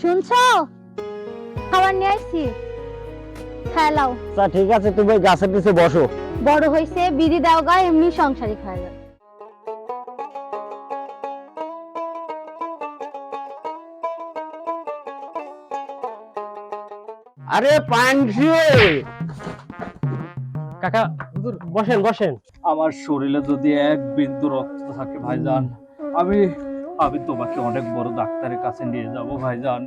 শুনছো? খাবার নিয়ে আসছি, খেলাও। আচ্ছা ঠিক আছে, তুমি ওই গাছের নিচে বসো। বড় হইছে বিড়ি দাও গা, এমনি সংসারিক হয়ে যাবে। আরে পানসি, কাকা হুজুর বসেন বসেন। আমার শরীরে যদি এক বিন্দু রক্ত থাকে ভাইজান, আমি আমি তোমাকে অনেক বড় ডাক্তারের কাছে নিয়ে যাব ভাইজান।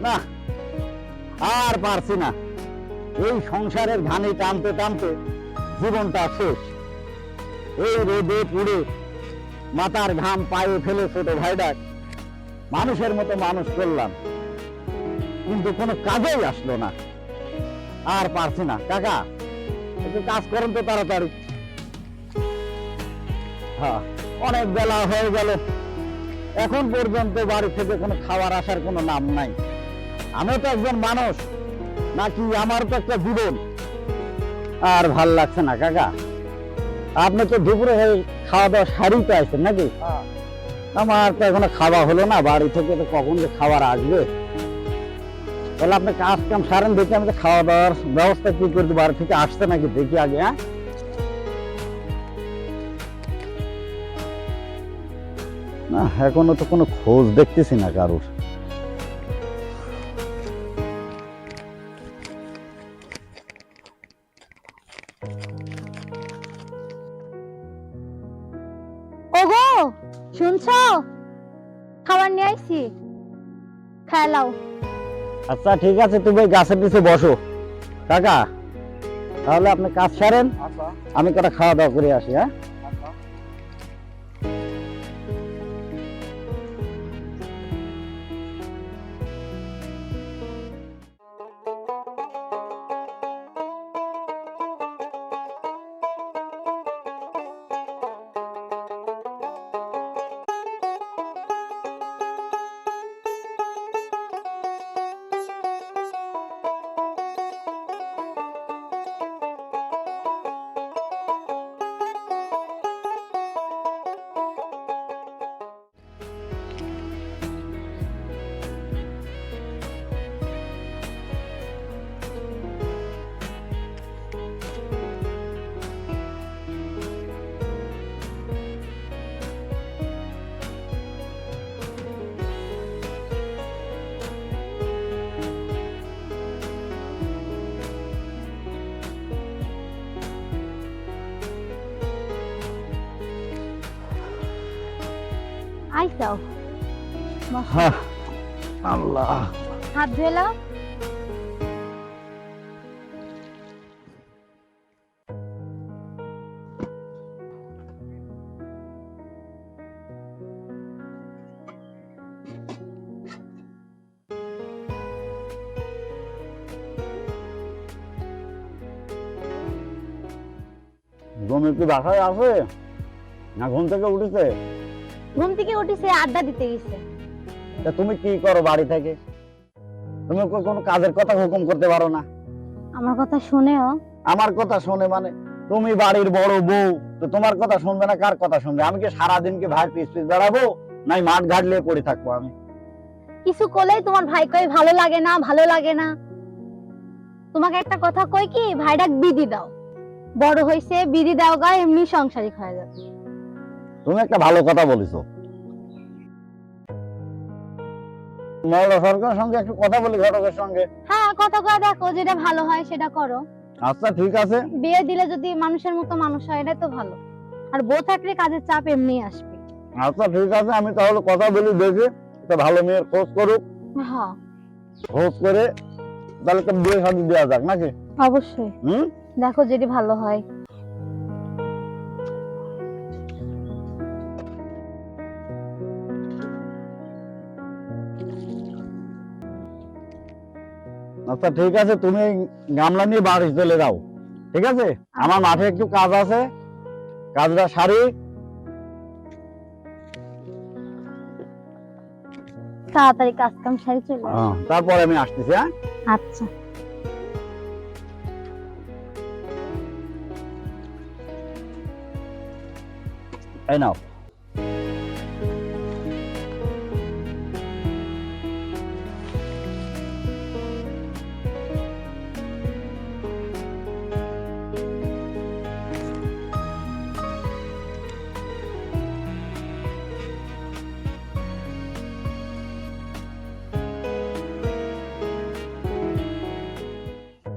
না আর পারছি না, এই সংসারের ঘানি টানতে টানতে জীবনটা শেষ। এই রোদে পুড়ে মাথার ঘাম পায়ে ফেলে ছোট ভাইডাক মানুষের মতো মানুষ করলাম, কিন্তু কোনো কাজেই আসলো না। আর পারছি না। কাকা একটু কাজ করেন তো তাড়াতাড়ি। হ্যাঁ, অনেক বেলা হয়ে গেল, এখন পর্যন্ত বাড়ি থেকে কোনো খাবার আসার কোনো নাম নাই। আমিও তো একজন মানুষ নাকি, আমার তো একটা জীবন। আর ভাল লাগছে না কাকা, আপনি তো দুপুরে খাওয়া দাওয়া সারিয়ে তো আসছেন নাকি? আমার তো এখনো খাওয়া হলো না, বাড়ি থেকে তো কখন যে খাবার আসবে। তাহলে আপনি কাজ কাম সারেন, দেখি আমি তো খাওয়া দাওয়ার ব্যবস্থা কি করতে, বাড়ি থেকে আসছে নাকি দেখি আগে। হ্যাঁ, না এখনো তো কোনো খোঁজ দেখতেছি না কারোর। ওগো, শুনছো? খাবার নিয়ে আইছি, খেলাও। আচ্ছা ঠিক আছে, তুমি ওই গাছের নিচে বসো কাকা, তাহলে আপনি কাজ সারেন, আমি কটা খাওয়া দাওয়া করে আসি। হ্যাঁ, আইসাও, হ্যাঁ, আল্লাহ। হাত ধুলাও। জমি কি বাসায় আছে না ঘুম থেকে উঠেছে? ঘুম থেকে উঠেছে, আড্ডা দিতে গেছে। তা তুমি কি করো বাড়ি থেকে? তুমি কোনো কাজের কথা হুকুম করতে পারো না? আমার কথা শুনেও? আমার কথা শোনে মানে? তুমি বাড়ির বড় বউ, তো তোমার কথা শুনবে না কার কথা শুনবে? আমি কি সারাদিন কি ভাই পিছ পিছ বেড়াবো, নাই মাঠ ঘাট নিয়ে পড়ে থাকবো আমি? কিছু করলেই তোমার ভাই কই ভালো লাগে না, ভালো লাগে না। তোমাকে একটা কথা কই কি, ভাইটা বিধি দাও, বড় হইছে, বিধি দাও গা, এমনি সংসারিক হয়ে যাবে। তুমি একটা ভালো কথা বলেছো। মৌলা সরকারের সঙ্গে একটু কথা বলি, ঘটকের সঙ্গে। হ্যাঁ, কথা কয়ে দেখো, যেটা ভালো হয় সেটা করো। আচ্ছা ঠিক আছে। বিয়ে দিলে যদি মানুষের মতো মানুষ হয়, এটাই তো ভালো। আর বউ থাকলে কাজের চাপ এমনি আসবে। আচ্ছা ঠিক আছে, আমি তাহলে কথা বলি, দেখি একটা ভালো মেয়ের খোঁজ করুক, হ্যাঁ খোঁজ করে তাহলে তো বিয়ে শাদী দেওয়া যাক নাকি? অবশ্যই, হুম, দেখো যদি ভালো হয়। আচ্ছা ঠিক আছে, তুমি গামলা নিয়ে বাড়ি চলে যাও, ঠিক আছে? আমার মাঠে একটু কাজ আছে, কাজটা সারি। তাড়াতাড়ি কাজ কাম সারি চলে আসো। তারপরে আমি আসতেছি। হ্যাঁ, আচ্ছা। এই নাও।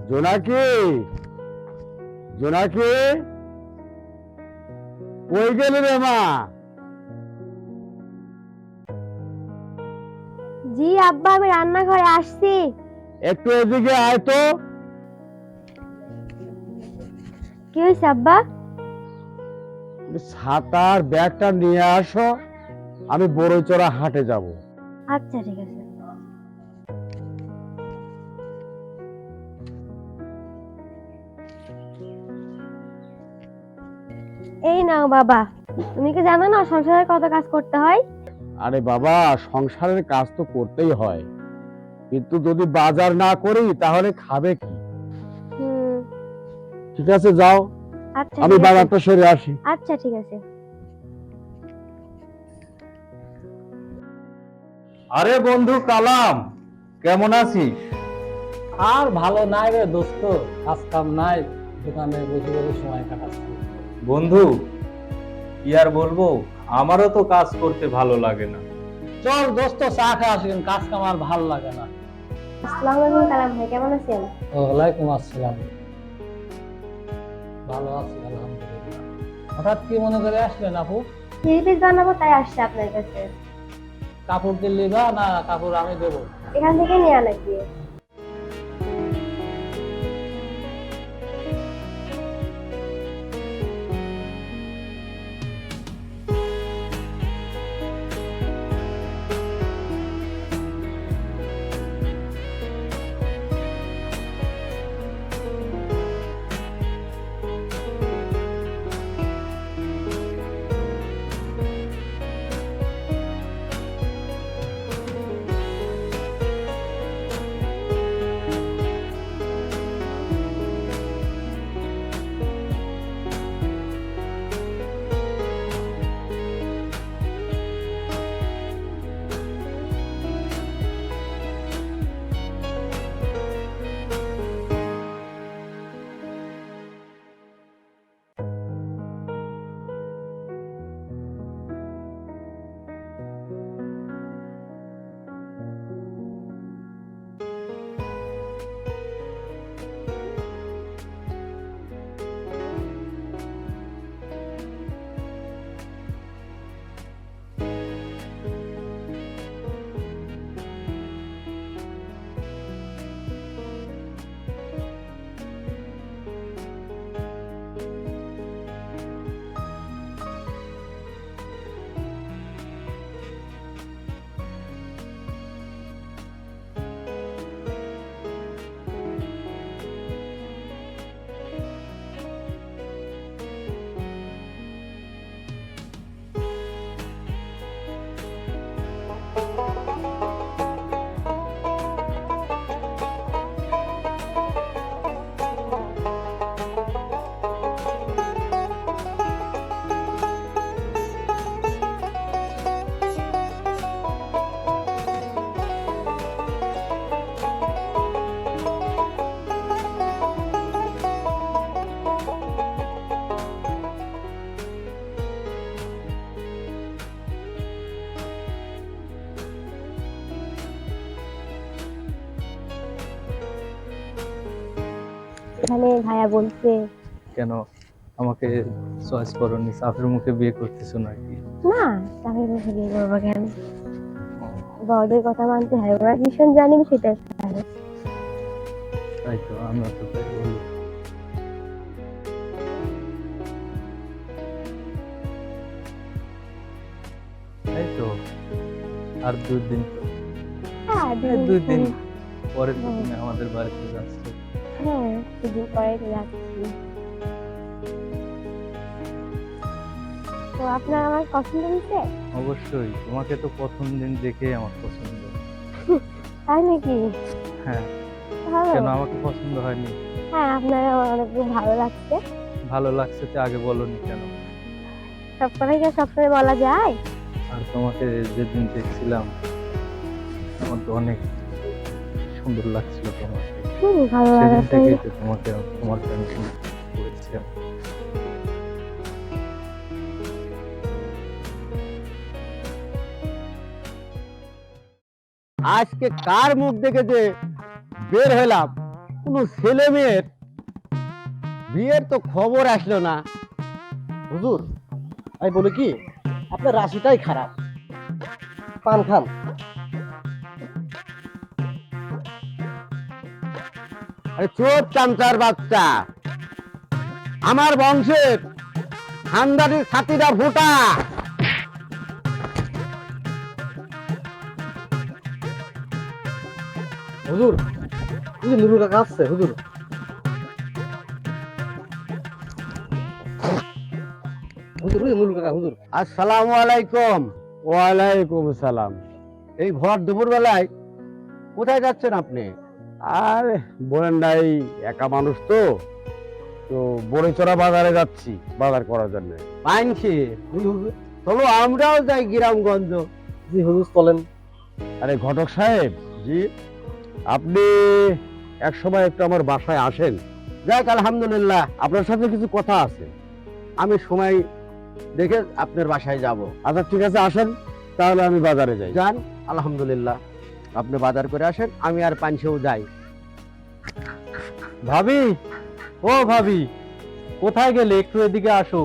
জোনাকি, জোনাকি, কই গেলি রে মা? জি আব্বা, আমি রান্নাঘরে আসছি। একটু এদিকে আয় তো। কি হয়েছে আব্বা? ছাতার ব্যাগটা নিয়ে আসো, আমি বড়ইচড়া হাটে যাব। আচ্ছা ঠিক আছে। এই নাও বাবা। তুমি কি জানো না সংসারে কত কাজ করতে হয়? আরে বাবা, সংসারের কাজ তো করতেই হয়, কিন্তু যদি বাজার না করি তাহলে খাবে কি? ঠিক আছে, যাও, আচ্ছা আমি বাজারটা সেরে আসি। আচ্ছা ঠিক আছে। আরে বন্ধু কালাম, কেমন আছিস? আর ভালো নাই রে দোস্ত, কাজ কাম নাই, দোকানে বসে বসে সময় কাটাচ্ছি। বন্ধু কি আর বলবো, আমারও তো কাজ করতে ভালো লাগে না। চল দোস্ত চা খেয়ে আসেন, কাজ কাম আর ভালো লাগে না। আসসালামু আলাইকুম কালাম ভাই, কেমন আছেন? ওয়ালাইকুম আসসালাম, ভালো আছি আলহামদুলিল্লাহ। হঠাৎ কি মনে করে আসলেন আপু? থ্রি পিস বানাবো তাই আসছে আপনার কাছে। কাপড় দিল্লি বা না কাপড় আমি দেবো? এখান থেকে নিয়ে নাকি? এখানে ভাইয়া বলছে। কেন আমাকে চয়েস করনি? সাফের মুখে বিয়ে করতেছো নাকি? না, তাহলে মুখে বিয়ে করবো কেন? বড়দের কথা মানতে হয়, ওরা ভীষণ জানি সেটা। তাই তো, আমরা তো তাই বলি। তাই তো, আর 2 দিন তো, হ্যাঁ, 2 দিন পরে তো তুমি আমাদের বাড়িতে যাচ্ছ। হ্যাঁ, 2 দিন পরে তো যাচ্ছি। তো আপনার আমার পছন্দ হয়েছে? অবশ্যই, তোমাকে তো প্রথম দিন দেখে আমার পছন্দ। তাই নাকি? হ্যাঁ, ভালো। কেন আমাকে পছন্দ হয়নি? হ্যাঁ, আপনার আমার অনেক ভালো লাগছে। ভালো লাগছে তো আগে বলনি কেন? সব কথাই কি সবসময় বলা যায়? আর তোমাকে যেদিন দেখছিলাম আমার তো অনেক সুন্দর লাগছিল তোমাকে। ভালো সেদিন লাগার থেকেই তো তোমাকে তোমার প্রেমে পড়েছি আমি। আজকে কার মুখ দেখে যে বের হলাম, কোনো ছেলে মেয়ের বিয়ের তো খবর আসলো না। হুজুর আমি বলি কি, আপনার রাশিটাই খারাপ। পান খান। আরে চোর চামচার বাচ্চা, আমার বংশের খানদানির ছাতিটা ফোটা। হুজুর নুরু কাকা আসছে। হুজুর হুজুর আসসালামু আলাইকুম। ওয়ালাইকুম সালাম। এই ভর দুপুর বেলায় কোথায় যাচ্ছেন আপনি? আর বলেন নাই, একা মানুষ তো তো বড়িচড়া বাজারে যাচ্ছি বাজার করার জন্য। পাইনছি চলো আমরাও যাই গ্রামগঞ্জ। জি হুজুর চলেন। আরে ঘটক সাহেব, জি, আপনি এক সময় একটু আমার বাসায় আসেন। যাক আলহামদুলিল্লাহ, আপনার সাথে কিছু কথা আছে। আমি সময় দেখে আপনার বাসায় যাব। আচ্ছা ঠিক আছে, আসেন তাহলে আমি বাজারে যাই। যান, আলহামদুলিল্লাহ, আপনি বাজার করে আসেন, আমি আর পানছেও যাই। ভাবি, ও ভাবি, কোথায় গেলে? একটু এদিকে আসো,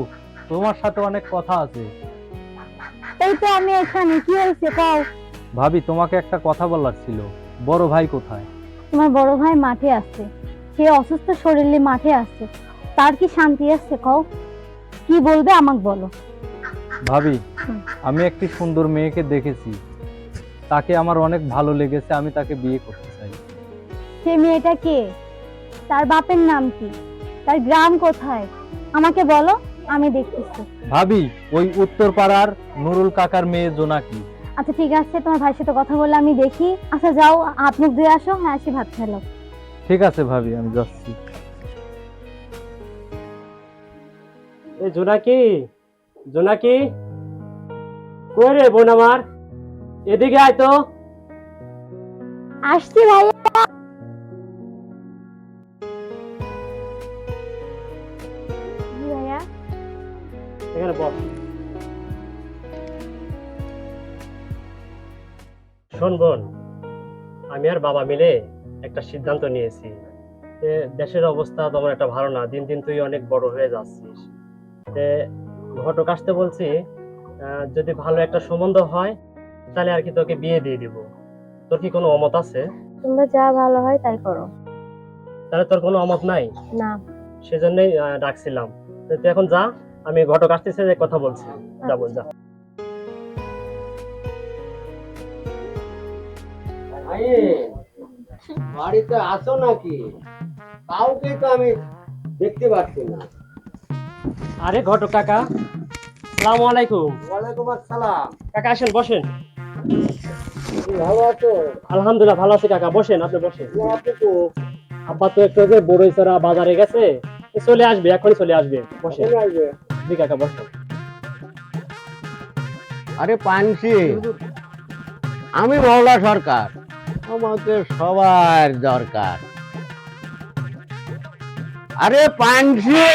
তোমার সাথে অনেক কথা আছে। এই তো আমি এখানে, কি হয়েছে কও? ভাবি, তোমাকে একটা কথা বলার ছিল। বড় ভাই কোথায়? তোমার বড় ভাই মাঠে আছে, সে অসুস্থ শরীরে মাঠে আছে, তার কি শান্তি আছে কও? কি বলবে আমাকে বলো। ভাবি, আমি একটি সুন্দর মেয়েকে দেখেছি, তাকে আমার অনেক ভালো লেগেছে, আমি তাকে বিয়ে করতে চাই। সে মেয়েটা কে? তার বাপের নাম কি? তার গ্রাম কোথায়? আমাকে বলো, আমি দেখতেছি। ভাবি, ওই উত্তর পাড়ার নুরুল কাকার মেয়ে জোনাকি। আচ্ছা ঠিক আছে, তোমার ভাইয়ের সাথে কথা বলে আমি দেখি। আচ্ছা যাও, হাত মুখ ধুয়ে আসো, হ্যাঁ আসি ভাত খেলো। ঠিক আছে ভাবি, আমি যাচ্ছি। এই জোনাকি, জোনাকি, কই রে বোন আমার, এদিকে আয় তো। আসছি ভাইয়া। জি ভাইয়া। এখানে বস। শোন বোন, আমি আর বাবা মিলে একটা সিদ্ধান্ত নিয়েছি যে দেশের অবস্থা তেমন একটা ভালো না, দিন দিন তুই অনেক বড় হয়ে যাচ্ছিস। ঘটক আসতে বলছি, যদি ভালো একটা সম্বন্ধ হয় তাহলে আর কি তোকে বিয়ে দিয়ে দিব। তোর কি কোনো অমত আছে? তোমরা যা ভালো হয় তাই করো। তাহলে তোর কোনো অমত নাই? না। সেজন্যই ডাকছিলাম। তো তুই এখন যা, আমি ঘটক আসতেছে যে কথা বলছি। যা বল, যা। বাড়িতে আসো নাকি? কাউকে তো আমি দেখতে পাচ্ছি না। আরে ঘটক কাকা, আসসালামু আলাইকুম। ওয়ালাইকুম আসসালাম। কাকা আসেন, বসেন। ভালো আছো? আলহামদুলিল্লাহ ভালো আছি কাকা, বসেন, আপনি বসেন। আপনি তো আব্বা তো একটু আগে বড়ইছড়া বাজারে গেছে, চলে আসবে, এখনই চলে আসবে। বসেন। চলে আসবে। জি কাকা, বসেন। আরে পানসি, আমি মহল্লা সরকার, আমাকে সবার দরকার। আরে পানসি,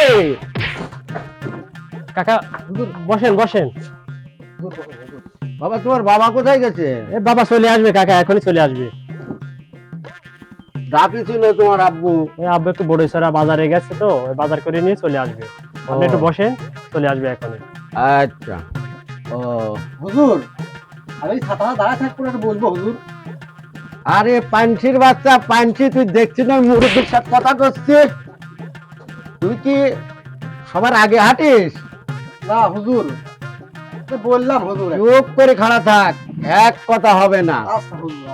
কাকা বসেন, বসেন। বাবা তোমার বাবা কোথায় গেছে? এ বাবা চলে আসবে কাকা, এখনই চলে আসবে। ডাকি ছিল তোমার আব্বু। ওই আব্বা একটু বড়ইছড়া বাজারে গেছে তো, ওই বাজার করে নিয়ে চলে আসবে। আপনি একটু বসেন, চলে আসবে এখনই। আচ্ছা। ও হুজুর, আমি ছাতা দাঁড়া থাকবো না, বলবো হুজুর। আরে পানসির বাচ্চা, পানসি, তুই দেখছি না মুরব্বীর সাথে কথা করছিস? তুই কি সবার আগে হাঁটিস? না হুজুর, বললাম হুজুর। চুপ করে খাড়া থাক, এক কথা হবে না। আচ্ছা হুজুর।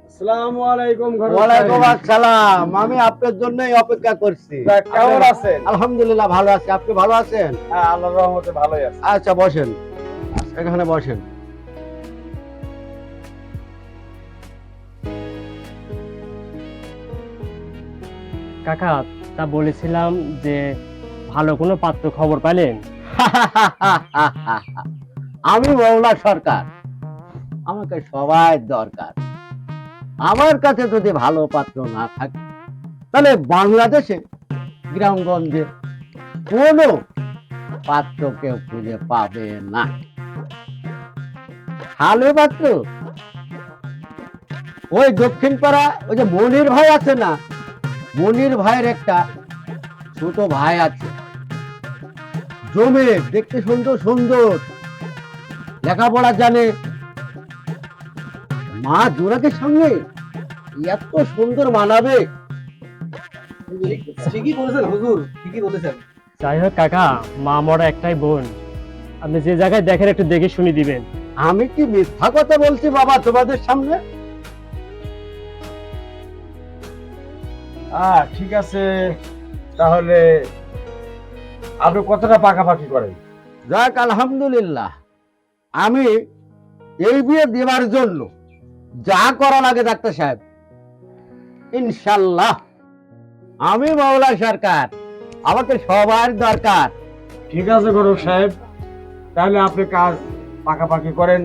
আসসালামু আলাইকুম। ওয়ালাইকুম আসসালাম। আমি আপনার জন্যই অপেক্ষা করছি। কেমন আছেন? আলহামদুলিল্লাহ ভালো আছি। আপনি ভালো আছেন? হ্যাঁ, আল্লাহর রহমতে ভালোই আছি। আচ্ছা বসেন, এখানে বসেন। কাকা, তা বলেছিলাম যে ভালো কোনো পাত্র খবর পেলেন? আমি মৌলা সরকার, আমাকে সবাই দরকার। আমার কাছে যদি ভালো পাত্র না থাকে তাহলে বাংলাদেশে গ্রামগঞ্জে কোনো পাত্র কেউ খুঁজে পাবে না। ভালো পাত্র ওই দক্ষিণ পাড়া, ওই যে মনির ভাই আছে না, মনির ভাইয়ের একটা ছোট ভাই আছে, জমে দেখতে সুন্দর সুন্দর, লেখাপড়া জানে, মা জোড়াদের সঙ্গে এত সুন্দর মানাবে। ঠিকই বলেছেন হুজুর, ঠিকই বলেছেন। যাই হোক কাকা, মা মরা একটাই বোন, আপনি যে জায়গায় দেখেন একটু দেখে শুনে দিবেন। আমি কি মিথ্যা কথা বলছি বাবা তোমাদের সামনে? ঠিক আছে, তাহলে আপনি কতটা পাকাপাকি করেন? যাক আলহামদুলিল্লাহ, আমি এই বিয়ে দেওয়ার জন্য যা করা লাগে ডাক্তার সাহেব, ইনশাল্লাহ আমি মাওলা সরকার, আমাকে সবার দরকার। ঠিক আছে গরু সাহেব, তাহলে আপনি কাজ পাকাপাকি করেন।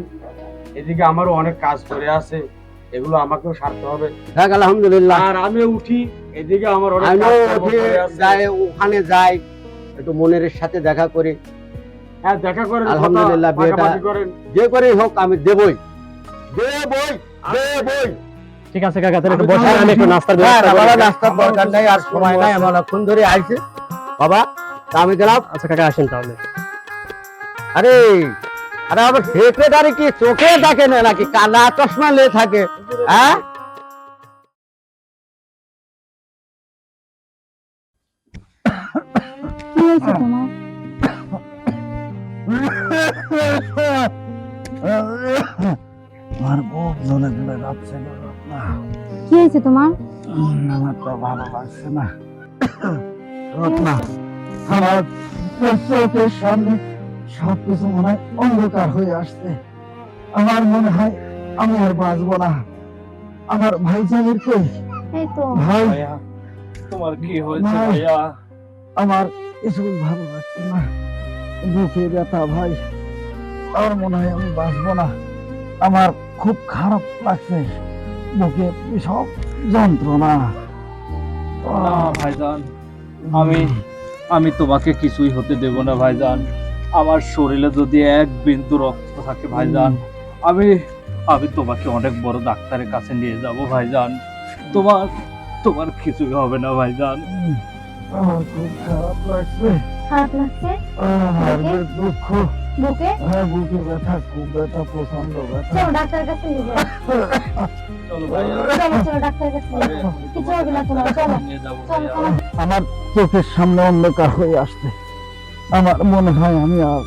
এদিকে আমারও অনেক কাজ করে আছে, এগুলো আমাকেও সারতে হবে। যাক আলহামদুলিল্লাহ, আর আমি উঠি, এদিকে আমার অনেক আমিও কাজকর্ম উঠে পড়ে আছে। যাই, ওখানে যাই, একটু মনের সাথে দেখা করি। হ্যাঁ, দেখা করেন, আলহামদুলিল্লাহ, কথা পাকাপাকি করেন। যে করেই হোক আমি দেবই দেবই দেবই। ঠিক আছে কাকা, তাহলে একটু বসে আমি একটু নাস্তার হ্যাঁ, ব্যবস্থা বাবা করি। নাস্তার দরকার নাই, আর সময় নাই, আমার অনেকক্ষণ ধরে আইছে বাবা, তা আমি গেলাম। আচ্ছা কাকা, আসেন তাহলে। আরে আরে আমার সেক্রেটারি কি চোখে দেখে না নাকি কানা চশমা লে থাকে? হ্যাঁ, কি হয়েছে তোমার? আমার বুক জ্বলে জ্বলে যাচ্ছে, কি হয়েছে তোমার? আমার তো ভালো লাগছে না। রত্না, আমার চোখের সামনে সবকিছু মনে হয় অন্ধকার হয়ে আসছে। আমার মনে হয় আমি আর বাঁচবো না। আমার ভাইজানের কই? এই তো ভাই, ভাইয়া, তোমার কি হয়েছে ভাই। ভাইয়া? আমার কিছু ভালো লাগছে না, বুকে ব্যথা ভাই, আমার মনে হয় আমি বাঁচবো না। আমার খুব খারাপ লাগছে, বুকে সব যন্ত্রণা। না ভাইজান, আমি তোমাকে কিছুই হতে দেব না ভাইজান। আমার শরীরে যদি এক বিন্দু রক্ত থাকে ভাইজান, আমি তোমাকে অনেক বড় ডাক্তারের কাছে নিয়ে যাব ভাইজান। তোমার কিছুই হবে না ভাইজান। আমার খুব খারাপ লাগছে, খারাপ লাগছে আমার বুকে? দুঃখ, বুকে? বুকে ব্যথা, খুব ব্যথা, প্রচন্ড ব্যথা। চলো ডাক্তারের কাছে নিয়ে যাও। চলো ভাইয়া, চলো চলো ডাক্তারের কাছে নিয়ে যাও। কিছু হবে না তোমার, চলো নিয়ে যাবো চলো ভাইয়া। চলো। আমার চোখের সামনে অন্ধকার হয়ে আসছে, আমার মনে হয় আমি আর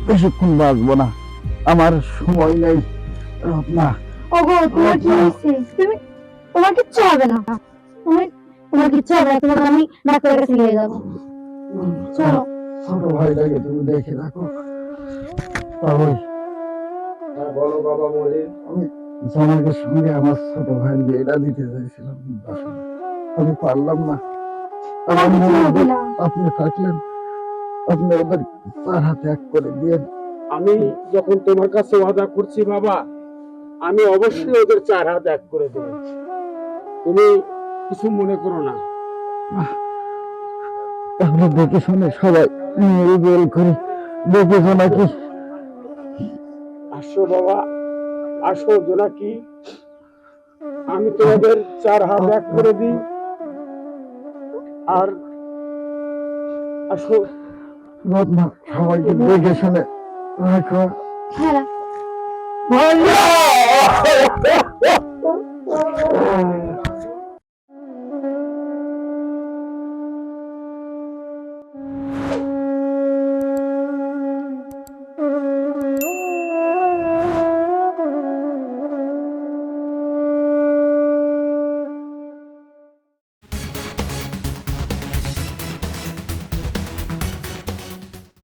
বেশিক্ষণ বাঁচবো না, আমার সময় নেই। রত্না, ওগো তোমার কি হয়েছে? তোমার কিচ্ছু হবে না, তোমার কিচ্ছু হবে না, তোমাকে আমি ডাক্তারের কাছে নিয়ে যাবো। চলো। ছোট ভাইটাকে তুমি দেখে রাখো। বাবুই, হ্যাঁ, বলো বাবা মলিন। আমি জামাইয়ের সঙ্গে আমার ছোট ভাইয়ের বিয়েটা দিতে চাইছিলাম, কিন্তু আসলে আমি পারলাম না। আমার কিছু মনে হবে হয় না। আপনি থাকলেন, আপনি ওদের তার হাতে এক করে দিয়ে। আমি যখন তোমার কাছে ওয়াদা করছি বাবা, আমি অবশ্যই ওদের 4 হাত এক করে দেব। তুমি কিছু মনে করো না। তাহলে দেখে শুনে সবাই মেরে গোল করে দেখেছো নাকি? আসো বাবা, আসো জোনাকি, আমি তোমাদের 4 হাত এক করে দিই। আর আসো, রত্না, সবাইকে দেখে শুনে রাখো। হ্যাঁ ভাইয়া!